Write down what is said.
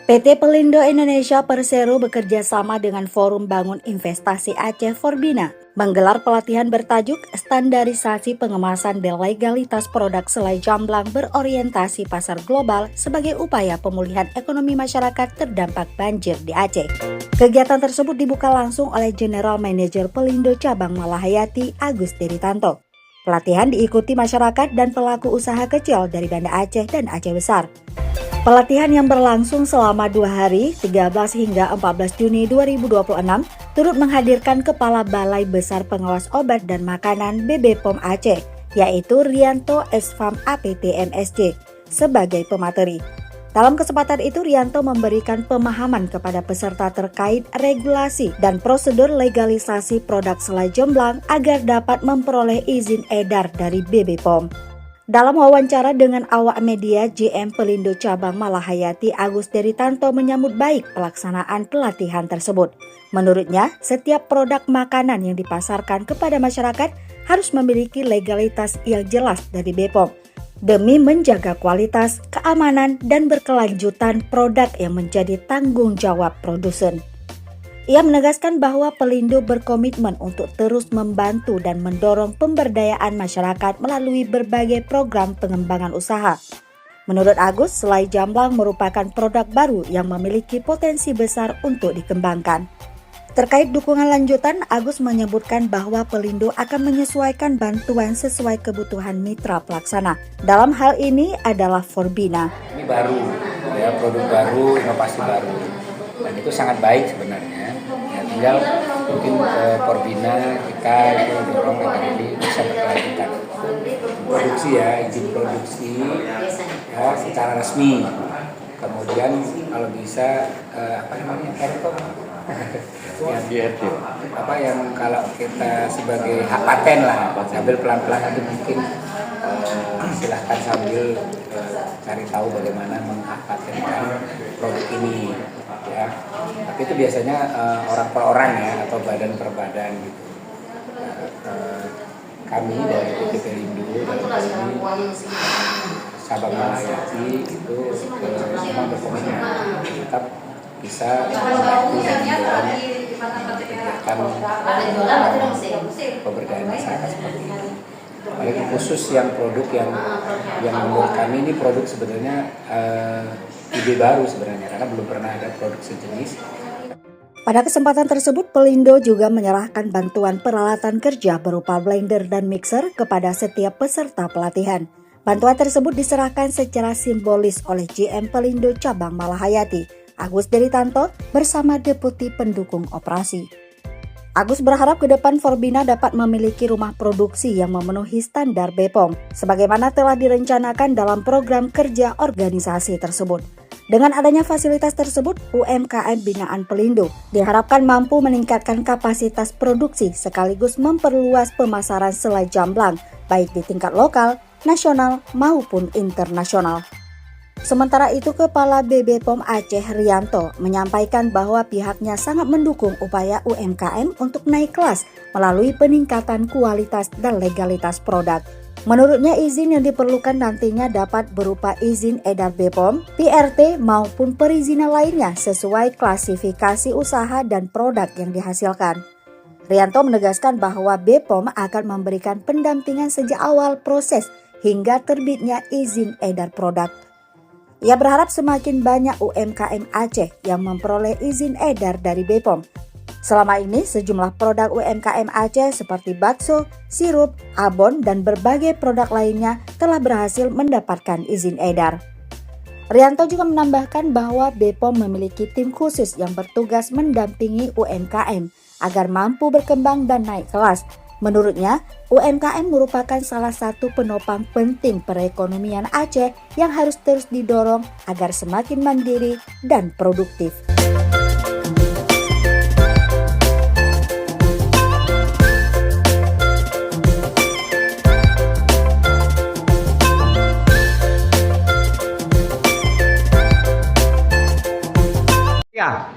PT Pelindo Indonesia Persero bekerja sama dengan Forum Bangun Investasi Aceh Forbina menggelar pelatihan bertajuk Standarisasi Pengemasan dan Legalitas Produk Selai Jamblang berorientasi pasar global sebagai upaya pemulihan ekonomi masyarakat terdampak banjir di Aceh. Kegiatan tersebut dibuka langsung oleh General Manager Pelindo Cabang Malahayati Agus Deritanto. Pelatihan diikuti masyarakat dan pelaku usaha kecil dari Banda Aceh dan Aceh Besar. Pelatihan yang berlangsung selama 2 hari, 13 hingga 14 Juni 2026, turut menghadirkan Kepala Balai Besar Pengawas Obat dan Makanan BB POM Aceh, yaitu Rianto Esfam APT MSC, sebagai pemateri. Dalam kesempatan itu, Rianto memberikan pemahaman kepada peserta terkait regulasi dan prosedur legalisasi produk selai jomblang agar dapat memperoleh izin edar dari BB POM. Dalam wawancara dengan awak media, GM Pelindo Cabang Malahayati Agus Deritanto menyambut baik pelaksanaan pelatihan tersebut. Menurutnya, setiap produk makanan yang dipasarkan kepada masyarakat harus memiliki legalitas yang jelas dari BPOM demi menjaga kualitas, keamanan, dan berkelanjutan produk yang menjadi tanggung jawab produsen. Ia menegaskan bahwa Pelindo berkomitmen untuk terus membantu dan mendorong pemberdayaan masyarakat melalui berbagai program pengembangan usaha. Menurut Agus, selai jamblang merupakan produk baru yang memiliki potensi besar untuk dikembangkan. Terkait dukungan lanjutan, Agus menyebutkan bahwa Pelindo akan menyesuaikan bantuan sesuai kebutuhan mitra pelaksana. Dalam hal ini adalah Forbina. Ini baru, ya, produk baru, inovasi baru, dan itu sangat baik sebenarnya. Ya, tinggal mungkin Forbina kita itu dorong agar ini bisa berkelanjutan. Produksi ya, izin produksi ya, secara resmi. Kemudian kalau bisa yang kalau kita sebagai hak paten lah, sambil pelan-pelan nanti mungkin silahkan sambil cari tahu bagaimana menghak-patenkan produk ini ya. Tapi itu biasanya orang per orang ya, atau badan per badan gitu. Kami dari PT Pelindo dalam hal ini Cabang Malahayati itu memang berkomitmen tetap bisa membantu dan mendorong kegiatan pemberdayaan masyarakat seperti ini. Apalagi khusus yang produk yang menurut kami ini produk sebenarnya ide baru sebenarnya, karena belum pernah ada produk sejenis. Pada kesempatan tersebut, Pelindo juga menyerahkan bantuan peralatan kerja berupa blender dan mixer kepada setiap peserta pelatihan. Bantuan tersebut diserahkan secara simbolis oleh GM Pelindo Cabang Malahayati, Agus Deritanto, bersama Deputi Pendukung Operasi. Agus berharap ke depan Forbina dapat memiliki rumah produksi yang memenuhi standar BPOM, sebagaimana telah direncanakan dalam program kerja organisasi tersebut. Dengan adanya fasilitas tersebut, UMKM binaan Pelindo diharapkan mampu meningkatkan kapasitas produksi sekaligus memperluas pemasaran selai jamblang, baik di tingkat lokal, nasional, maupun internasional. Sementara itu, Kepala BB POM Aceh Rianto menyampaikan bahwa pihaknya sangat mendukung upaya UMKM untuk naik kelas melalui peningkatan kualitas dan legalitas produk. Menurutnya, izin yang diperlukan nantinya dapat berupa izin edar BPOM, PRT, maupun perizinan lainnya sesuai klasifikasi usaha dan produk yang dihasilkan. Rianto menegaskan bahwa BPOM akan memberikan pendampingan sejak awal proses hingga terbitnya izin edar produk. Ia berharap semakin banyak UMKM Aceh yang memperoleh izin edar dari BPOM. Selama ini, sejumlah produk UMKM Aceh seperti bakso, sirup, abon, dan berbagai produk lainnya telah berhasil mendapatkan izin edar. Rianto juga menambahkan bahwa BPOM memiliki tim khusus yang bertugas mendampingi UMKM agar mampu berkembang dan naik kelas. Menurutnya, UMKM merupakan salah satu penopang penting perekonomian Aceh yang harus terus didorong agar semakin mandiri dan produktif. Ya.